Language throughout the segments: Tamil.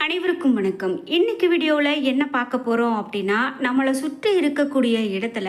அனைவருக்கும் வணக்கம். இன்னைக்கு வீடியோவில் என்ன பார்க்க போகிறோம் அப்படின்னா, நம்மளை சுற்றி இருக்கக்கூடிய இடத்துல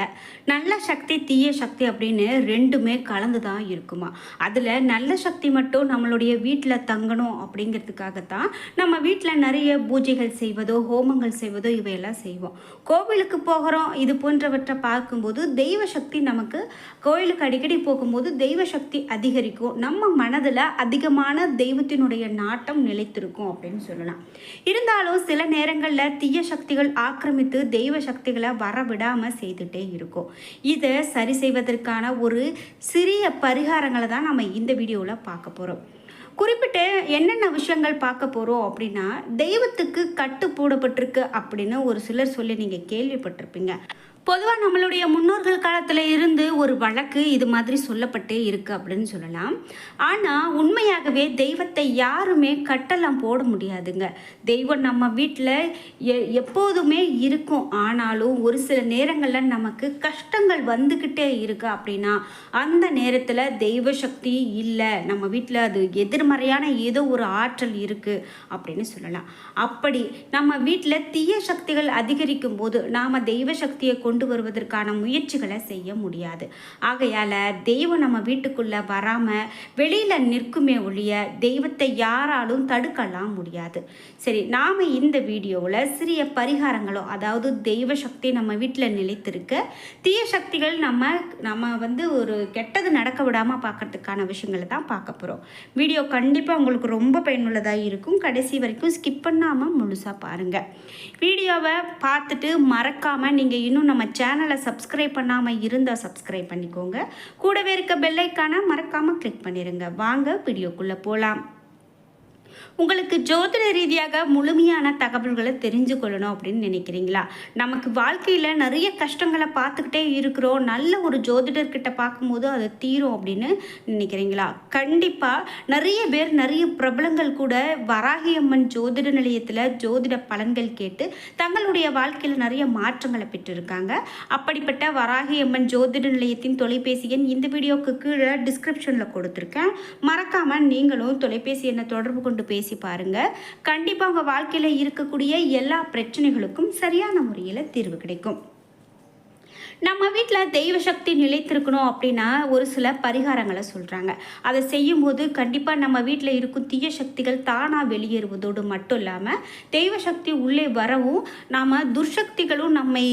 நல்ல சக்தி தீய சக்தி அப்படின்னு ரெண்டுமே கலந்து தான் இருக்குமா. அதில் நல்ல சக்தி மட்டும் நம்மளுடைய வீட்டில் தங்கணும் அப்படிங்கிறதுக்காகத்தான் நம்ம வீட்டில் நிறைய பூஜைகள் செய்வதோ ஹோமங்கள் செய்வதோ இவையெல்லாம் செய்வோம். கோவிலுக்கு போகிறோம், இது போன்றவற்றை பார்க்கும்போது தெய்வ சக்தி நமக்கு கோவிலுக்கு அடிக்கடி போகும்போது தெய்வ சக்தி அதிகரிக்கும். நம்ம மனதில் அதிகமான தெய்வத்தினுடைய நாட்டம் நிலைத்திருக்கும் அப்படின்னு சொல்லலாம். இருந்தாலும் சில நேரங்களில் தீய சக்திகள் ஆக்கிரமித்து தெய்வ சக்திகளை வரவிடாமல் செய்துட்டே இருக்கும். இதை சரி செய்வதற்கான ஒரு சிறிய பரிகாரங்களை தான் நம்ம இந்த வீடியோவில் பார்க்க போகிறோம். குறிப்பிட்டு என்னென்ன விஷயங்கள் பார்க்க போகிறோம் அப்படின்னா, தெய்வத்துக்கு கட்டு போடப்பட்டிருக்கு அப்படின்னு ஒரு சிலர் சொல்லி நீங்கள் கேள்விப்பட்டிருப்பீங்க. பொதுவாக நம்மளுடைய முன்னோர்கள் காலத்தில் இருந்து ஒரு வழக்கு இது மாதிரி சொல்லப்பட்டே இருக்குது அப்படின்னு சொல்லலாம். ஆனால் உண்மையாகவே தெய்வத்தை யாருமே கட்டெல்லாம் போட முடியாதுங்க. தெய்வம் நம்ம வீட்டில் எப்போதுமே இருக்கும். ஆனாலும் ஒரு சில நேரங்களில் நமக்கு கஷ்டங்கள் வந்துக்கிட்டே இருக்கு அப்படின்னா அந்த நேரத்தில் தெய்வ சக்தி இல்லை, நம்ம வீட்டில் அது எதிர்மறையான ஏதோ ஒரு ஆற்றல் இருக்குது அப்படின்னு சொல்லலாம். அப்படி நம்ம வீட்டில் தீய சக்திகள் அதிகரிக்கும் போது நாம் தெய்வ சக்தியை கொண்டு வருவதற்கான முயற்சிகளை செய்ய முடியாது. ஆகையால் தெய்வம் நம்ம வீட்டுக்குள்ளே வராமல் வெளியில் நிற்குமே ஒழிய தெய்வத்தை யாராலும் தடுக்கலாம் முடியாது. சரி, நாம் இந்த வீடியோவில் சிறிய பரிகாரங்களோ, அதாவது தெய்வ சக்தி நம்ம வீட்டில் நிலைத்திருக்க தீய சக்திகள் நம்ம ஒரு கெட்டது நடக்க விடாமல் பார்க்கறதுக்கான விஷயங்களை தான் பார்க்க போகிறோம். வீடியோ கண்டிப்பாக உங்களுக்கு ரொம்ப பயனுள்ளதாக இருக்கும். கடைசி வரைக்கும் ஸ்கிப் பண்ணாமல் முழுசாக பாருங்கள். வீடியோவை பார்த்துட்டு மறக்காமல் நீங்கள் இன்னும் நம்ம சேனலை சப்ஸ்கிரைப் பண்ணாமல் இருந்தால் சப்ஸ்கிரைப் பண்ணிக்கோங்க. கூடவே இருக்க பெல் ஐக்கானை மறக்காமல் கிளிக் பண்ணிடுங்க. வாங்க வீடியோக்குள்ளே போகலாம். உங்களுக்கு ஜோதிட ரீதியாக முழுமையான தகவல்களை தெரிஞ்சு கொள்ளணும் அப்படின்னு நினைக்கிறீங்களா? நமக்கு வாழ்க்கையில் நிறைய கஷ்டங்களை பார்த்துக்கிட்டே இருக்கிறோம், நல்ல ஒரு ஜோதிடர்கிட்ட பார்க்கும்போது அது தீரும் அப்படின்னு நினைக்கிறீங்களா? கண்டிப்பாக நிறைய பேர், நிறைய பிரபலங்கள் கூட வராகியம்மன் ஜோதிட நிலையத்தில் ஜோதிட பலன்கள் கேட்டு தங்களுடைய வாழ்க்கையில் நிறைய மாற்றங்களை பெற்றிருக்காங்க. அப்படிப்பட்ட வராகியம்மன் ஜோதிட நிலையத்தின் தொலைபேசி எண் இந்த வீடியோக்கு கீழே டிஸ்கிரிப்ஷனில் கொடுத்துருக்கேன். மறக்காமல் நீங்களும் தொலைபேசி எண்ணை தொடர்பு கொண்டு பேசி பாருங்க. கண்டிப்பா உங்க வாழ்க்கையில இருக்கக்கூடிய எல்லா பிரச்சனைகளுக்கும் சரியான முறையில் தீர்வு கிடைக்கும். நம்ம வீட்டில் தெய்வ சக்தி நிலைத்திருக்கணும் அப்படின்னா ஒரு சில பரிகாரங்களை சொல்கிறாங்க. அதை செய்யும்போது கண்டிப்பாக நம்ம வீட்டில் இருக்கும் தீய சக்திகள் தானாக வெளியேறுவதோடு மட்டும் இல்லாமல் தெய்வ சக்தி உள்ளே வரவும் நாம் துர்சக்திகளும் நம்மை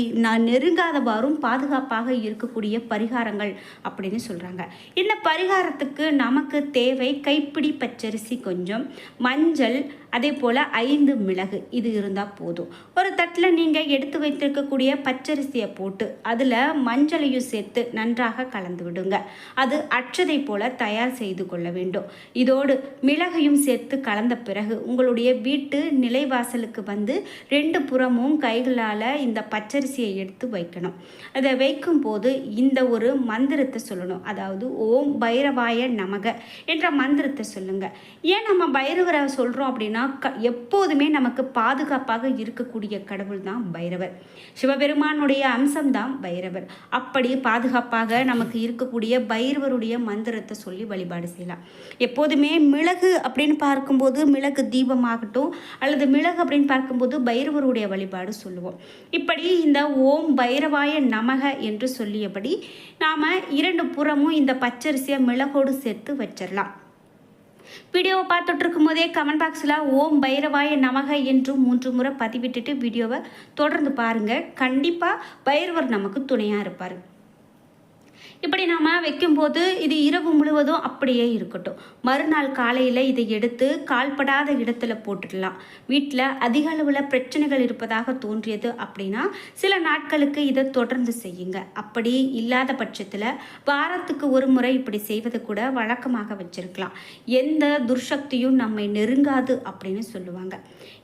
நெருங்காதவாறும் பாதுகாப்பாக இருக்கக்கூடிய பரிகாரங்கள் அப்படின்னு சொல்கிறாங்க. இந்த பரிகாரத்துக்கு நமக்கு தேவை கைப்பிடி பச்சரிசி, கொஞ்சம் மஞ்சள், அதே போல் 5 மிளகு. இது இருந்தால் போதும். ஒரு தட்டில் நீங்கள் எடுத்து வைத்திருக்கக்கூடிய பச்சரிசியை போட்டு அதில் மஞ்சளையும் சேர்த்து நன்றாக கலந்து விடுங்க. அது அட்சதை போல தயார் செய்து கொள்ள வேண்டும். இதோடு மிளகையும் சேர்த்து கலந்த பிறகு உங்களுடைய வீட்டு நிலைவாசலுக்கு வந்து 2 புறமும் கைகளால் இந்த பச்சரிசியை எடுத்து வைக்கணும். அதை வைக்கும் போது இந்த ஒரு மந்திரத்தை சொல்லணும். அதாவது ஓம் பைரவாய நமக என்ற மந்திரத்தை சொல்லுங்க. ஏன் நம்ம பைரவரை சொல்கிறோம் அப்படின்னா, எப்போதுமே நமக்கு பாதுகாப்பாக இருக்கக்கூடிய கடவுள் தான் பைரவர். சிவபெருமானுடைய அம்சம்தான் பைரவர். அப்படி பாதுகாப்பாக நமக்கு இருக்கக்கூடிய பைரவருடைய மந்திரத்தை சொல்லி வழிபாடு செய்யலாம். எப்போதுமே மிளகு அப்படின்னு பார்க்கும்போது மிளகு தீபமாகட்டும், அல்லது மிளகு அப்படின்னு பார்க்கும்போது பைரவருடைய வழிபாடு சொல்லுவோம். இப்படி இந்த ஓம் பைரவாய நமக என்று சொல்லியபடி நாம் 2 புறமும் இந்த பச்சரிசியை மிளகோடு சேர்த்து வச்சிடலாம். வீடியோவை பார்த்துட்டு இருக்கும் போதே கமெண்ட் பாக்ஸில் ஓம் பைரவாய நமக என்று 3 முறை பதிவிட்டுட்டு வீடியோவை தொடர்ந்து பாருங்கள். கண்டிப்பாக பைரவர் நமக்கு துணையாக இருப்பார். இப்படி நாம் வைக்கும்போது இது இரவு முழுவதும் அப்படியே இருக்கட்டும். மறுநாள் காலையில் இதை எடுத்து கால்படாத இடத்துல போட்டுடலாம். வீட்டில் அதிக அளவில் பிரச்சனைகள் இருப்பதாக தோன்றியது அப்படின்னா சில நாட்களுக்கு இதை தொடர்ந்து செய்யுங்க. அப்படி இல்லாத பட்சத்தில் வாரத்துக்கு ஒரு முறை இப்படி செய்வது கூட வழக்கமாக வச்சிருக்கலாம். எந்த துர்சக்தியும் நம்மை நெருங்காது அப்படின்னு சொல்லுவாங்க.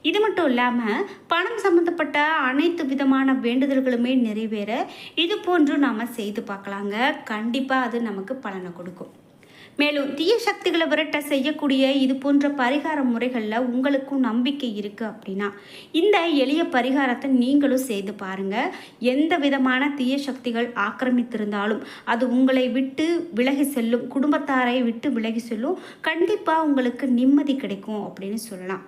இது மட்டும் இல்லாமல் பணம் சம்மந்தப்பட்ட அனைத்து விதமான வேண்டுதல்களுமே நிறைவேற இது போன்று நாம் செய்து பார்க்கலாங்க. கண்டிப்பாக அது நமக்கு பலனை கொடுக்கும். மேலும் தீய சக்திகளை விரட்ட செய்யக்கூடிய இது போன்ற பரிகார முறைகளில் உங்களுக்கும் நம்பிக்கை இருக்குது அப்படின்னா இந்த எளிய பரிகாரத்தை நீங்களும் செய்து பாருங்கள். எந்த விதமான தீய சக்திகள் ஆக்கிரமித்திருந்தாலும் அது உங்களை விட்டு விலகி செல்லும், குடும்பத்தாரை விட்டு விலகி செல்லும். கண்டிப்பாக உங்களுக்கு நிம்மதி கிடைக்கும் அப்படின்னு சொல்லலாம்.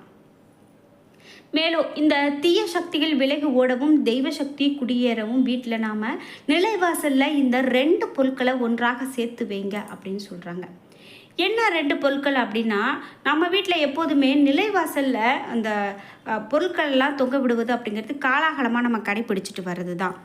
மேலும் இந்த தீய சக்திகள் விலகி ஓடவும் தெய்வ சக்தி குடியேறவும் வீட்டில் நாம் நிலைவாசலில் இந்த 2 பொருட்களை ஒன்றாக சேர்த்து வைங்க அப்படின்னு சொல்கிறாங்க. என்ன 2 பொருட்கள் அப்படின்னா, நம்ம வீட்டில் எப்போதுமே நிலைவாசலில் அந்த பொருட்கள்லாம் தொங்க விடுவது அப்படிங்கிறது காலாகாலமாக நம்ம கடைப்பிடிச்சிட்டு வர்றது தான்.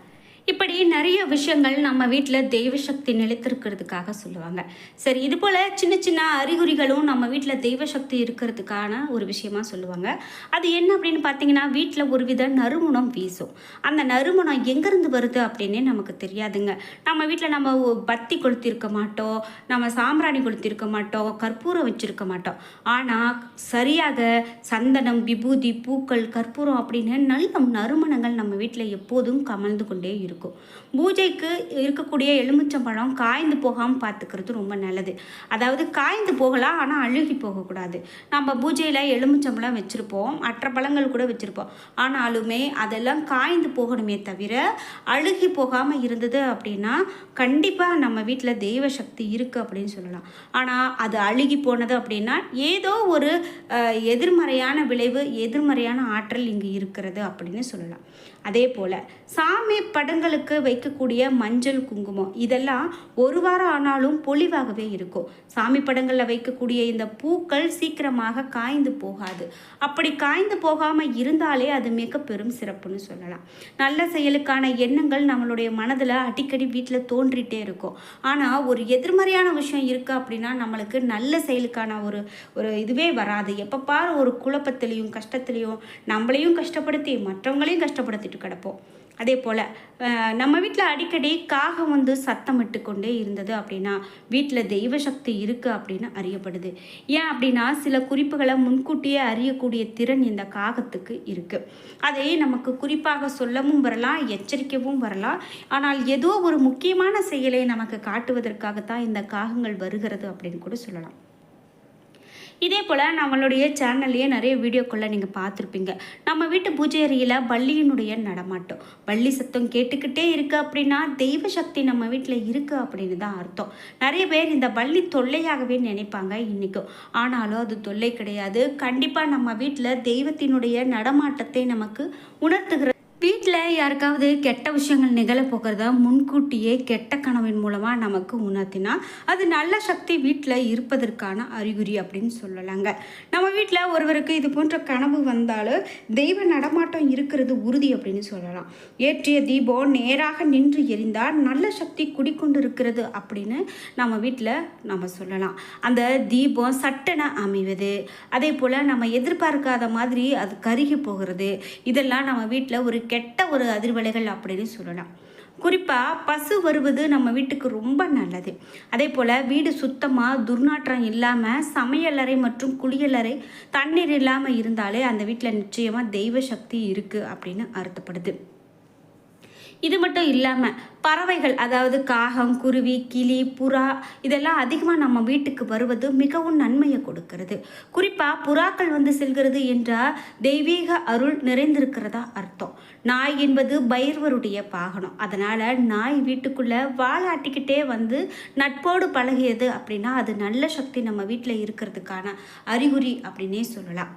இப்படி நிறைய விஷயங்கள் நம்ம வீட்டில் தெய்வ சக்தி நிலைத்திருக்கிறதுக்காக சொல்லுவாங்க. சரி, இது போல் சின்ன சின்ன அறிகுறிகளும் நம்ம வீட்டில் தெய்வ சக்தி இருக்கிறதுக்கான ஒரு விஷயமா சொல்லுவாங்க. அது என்ன அப்படின்னு பார்த்தீங்கன்னா, வீட்டில் ஒரு வித நறுமணம் வீசும். அந்த நறுமணம் எங்கேருந்து வருது அப்படின்னே நமக்கு தெரியாதுங்க. நம்ம வீட்டில் நம்ம பத்தி கொளுத்திருக்க மாட்டோம், நம்ம சாம்பிராணி கொளுத்திருக்க மாட்டோம், கற்பூரம் வச்சுருக்க மாட்டோம். ஆனால் சரியாக சந்தனம், விபூதி, பூக்கள், கற்பூரம் அப்படின்னு நல்ல நறுமணங்கள் நம்ம வீட்டில் எப்போதும் கமழ்ந்து கொண்டே இருக்கும். பூஜைக்கு இருக்கக்கூடிய எலுமிச்சம்பழம் காய்ந்து போகாமல் பார்த்துக்கிறது ரொம்ப நல்லது. அதாவது காய்ந்து போகலாம், ஆனால் அழுகி போகக்கூடாது. நம்ம பூஜையில் எலுமிச்சம்பழம் வச்சுருப்போம், மற்ற பழங்கள் கூட வச்சுருப்போம். ஆனாலுமே அதெல்லாம் காய்ந்து போகணுமே தவிர அழுகி போகாமல் இருந்தது அப்படின்னா கண்டிப்பாக நம்ம வீட்டில் தெய்வ சக்தி இருக்குது அப்படின்னு சொல்லலாம். ஆனால் அது அழுகி போனது அப்படின்னா ஏதோ ஒரு எதிர்மறையான விளைவு, எதிர்மறையான ஆற்றல் இங்கு இருக்கிறது அப்படின்னு சொல்லலாம். அதே போல் சாமி படங்களுக்கு வைக்கக்கூடிய மஞ்சள், குங்குமம் இதெல்லாம் ஒரு வாரம் ஆனாலும் பொலிவாகவே இருக்கும். சாமி படங்களில் வைக்கக்கூடிய இந்த பூக்கள் சீக்கிரமாக காய்ந்து போகாது. அப்படி காய்ந்து போகாமல் இருந்தாலே அது மிக பெரும் சிறப்புன்னு சொல்லலாம். நல்ல செயலுக்கான எண்ணங்கள் நம்மளுடைய மனதில் அடிக்கடி வீட்டில் தோன்றிட்டே இருக்கும். ஆனால் ஒரு எதிர்மறையான விஷயம் இருக்குது அப்படின்னா நம்மளுக்கு நல்ல செயலுக்கான ஒரு இதுவே வராது. எப்போ பாரு ஒரு குழப்பத்திலையும் கஷ்டத்துலையும் நம்மளையும் கஷ்டப்படுத்தி மற்றவங்களையும் கஷ்டப்படுத்திட்டு கிடப்போம். அதே போல் நம்ம வீட்டில் அடிக்கடி காகம் வந்து சத்தமிட்டு கொண்டே இருந்தது அப்படின்னா வீட்டில் தெய்வ சக்தி இருக்குது அப்படின்னு அறியப்படுது. ஏன் அப்படின்னா சில குறிப்புகளை முன்கூட்டியே அறியக்கூடிய திறன் இந்த காகத்துக்கு இருக்குது. அதை நமக்கு குறிப்பாக சொல்லவும் வரலாம், எச்சரிக்கவும் வரலாம். ஆனால் ஏதோ ஒரு முக்கியமான செயலை நமக்கு காட்டுவதற்காகத்தான் இந்த காகங்கள் வருகிறது அப்படின்னு கூட சொல்லலாம். இதே போல் நம்மளுடைய சேனல்லையே நிறைய வீடியோக்குள்ளே நீங்கள் பார்த்துருப்பீங்க. நம்ம வீட்டு பூஜை அறையில் பல்லியினுடைய நடமாட்டம், பல்லி சத்தம் கேட்டுக்கிட்டே இருக்குது அப்படின்னா தெய்வ சக்தி நம்ம வீட்டில் இருக்குது அப்படின்னு தான் அர்த்தம். நிறைய பேர் இந்த பல்லி தொல்லையாகவே நினைப்பாங்க இன்றைக்கும். ஆனாலும் அது தொல்லை கிடையாது. கண்டிப்பாக நம்ம வீட்டில் தெய்வத்தினுடைய நடமாட்டத்தை நமக்கு உணர்த்துகிற வீட்டில் யாருக்காவது கெட்ட விஷயங்கள் நிகழப்போகிறதா முன்கூட்டியே கெட்ட கனவின் மூலமாக நமக்கு உணர்த்தினா அது நல்ல சக்தி வீட்டில் இருப்பதற்கான அறிகுறி அப்படின்னு சொல்லலாங்க. நம்ம வீட்டில் ஒருவருக்கு இது போன்ற கனவு வந்தாலும் தெய்வ நடமாட்டம் இருக்கிறது உறுதி அப்படின்னு சொல்லலாம். ஏற்றிய தீபம் நேராக நின்று எரிந்தால் நல்ல சக்தி குடிக்கொண்டு இருக்கிறது அப்படின்னு நம்ம வீட்டில் நம்ம சொல்லலாம். அந்த தீபம் சட்டென அமைவது, அதே போல் நம்ம எதிர்பார்க்காத மாதிரி அது கருகி போகிறது, இதெல்லாம் நம்ம வீட்டில் ஒரு கெட்ட ஒரு அதிர்வலைகள் அப்படின்னு சொல்லலாம். குறிப்பாக பசு வருவது நம்ம வீட்டுக்கு ரொம்ப நல்லது. அதே போல் வீடு சுத்தமாக துர்நாற்றம் இல்லாமல் சமையலறை மற்றும் குளியலறை தண்ணீர் இல்லாமல் இருந்தாலே அந்த வீட்டில் நிச்சயமாக தெய்வ சக்தி இருக்குது அப்படின்னு அர்த்தப்படுது. இது மட்டும் இல்லாமல் பறவைகள், அதாவது காகம், குருவி, கிளி, புறா இதெல்லாம் அதிகமாக நம்ம வீட்டுக்கு வருவது மிகவும் நன்மையை கொடுக்கிறது. குறிப்பாக புறாக்கள் வந்து செல்கிறது என்றால் தெய்வீக அருள் நிறைந்திருக்கிறதா அர்த்தம். நாய் என்பது பைரவருடைய வாகனம். அதனால் நாய் வீட்டுக்குள்ளே வாலாட்டிக்கிட்டே வந்து நட்போடு பழகியது அப்படின்னா அது நல்ல சக்தி நம்ம வீட்டில் இருக்கிறதுக்கான அறிகுறி அப்படின்னே சொல்லலாம்.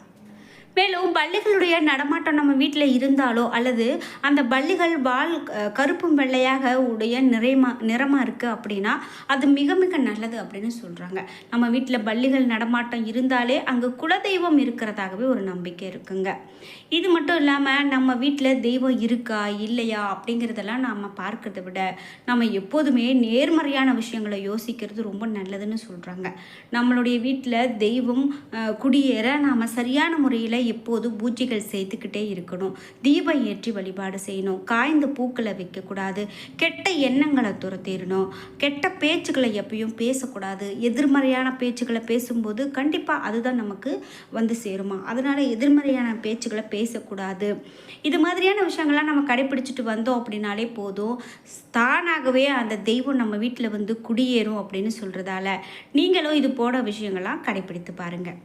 மேலும் பல்லிகளுடைய நடமாட்டம் நம்ம வீட்டில் இருந்தாலோ அல்லது அந்த பல்லிகள் வால் கருப்பும் வெள்ளையாக உடைய நிறமாக இருக்குது அப்படின்னா அது மிக மிக நல்லது அப்படின்னு சொல்கிறாங்க. நம்ம வீட்டில் பல்லிகள் நடமாட்டம் இருந்தாலே அங்கே குலதெய்வம் இருக்கிறதாகவே ஒரு நம்பிக்கை இருக்குங்க. இது மட்டும் இல்லாமல் நம்ம வீட்டில் தெய்வம் இருக்கா இல்லையா அப்படிங்கிறதெல்லாம் நாம் பார்க்கறத விட நம்ம எப்போதுமே நேர்மறையான விஷயங்களை யோசிக்கிறது ரொம்ப நல்லதுன்னு சொல்கிறாங்க. நம்மளுடைய வீட்டில் தெய்வம் குடியேற நாம் சரியான முறையில் எப்போது பூஜைகள் செய்துக்கிட்டே இருக்கணும். தீபம் ஏற்றி வழிபாடு செய்யணும். காய்ந்த பூக்களை வைக்கக்கூடாது. கெட்ட எண்ணங்களை துரத்திடணும். கெட்ட பேச்சுக்களை எப்பயும் பேசக்கூடாது. எதிர்மறையான பேச்சுக்களை பேசும்போது கண்டிப்பாக அதுதான் நமக்கு வந்து சேருமா. அதனால் எதிர்மறையான பேச்சுக்களை பேசக்கூடாது. இது மாதிரியான விஷயங்கள்லாம் நம்ம கடைப்பிடிச்சிட்டு வந்தோம் அப்படின்னாலே போதும், தானாகவே அந்த தெய்வம் நம்ம வீட்டில் வந்து குடியேறும் அப்படின்னு சொல்கிறதால நீங்களும் இது போன விஷயங்கள்லாம் கடைப்பிடித்து பாருங்கள்.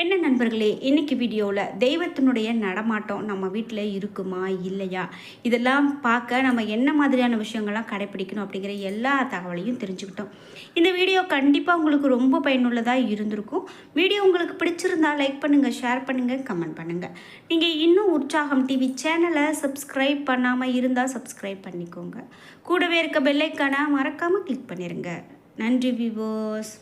என்ன நண்பர்களே, இன்னைக்கு வீடியோவில் தெய்வத்தினுடைய நடமாட்டம் நம்ம வீட்டில் இருக்குமா இல்லையா, இதெல்லாம் பார்க்க நம்ம என்ன மாதிரியான விஷயங்கள்லாம் கடைப்பிடிக்கணும் அப்படிங்கிற எல்லா தகவலையும் தெரிஞ்சுக்கிட்டோம். இந்த வீடியோ கண்டிப்பாக உங்களுக்கு ரொம்ப பயனுள்ளதாக இருந்திருக்கும். வீடியோ உங்களுக்கு பிடிச்சிருந்தா லைக் பண்ணுங்கள், ஷேர் பண்ணுங்கள், கமெண்ட் பண்ணுங்கள். நீங்கள் இன்னும் உற்சாகம் டிவி சேனலை சப்ஸ்கிரைப் பண்ணாமல் இருந்தால் சப்ஸ்கிரைப் பண்ணிக்கோங்க. கூடவே இருக்க பெல்லைக்கான மறக்காமல் கிளிக் பண்ணிடுங்க. நன்றி வியூவர்ஸ்.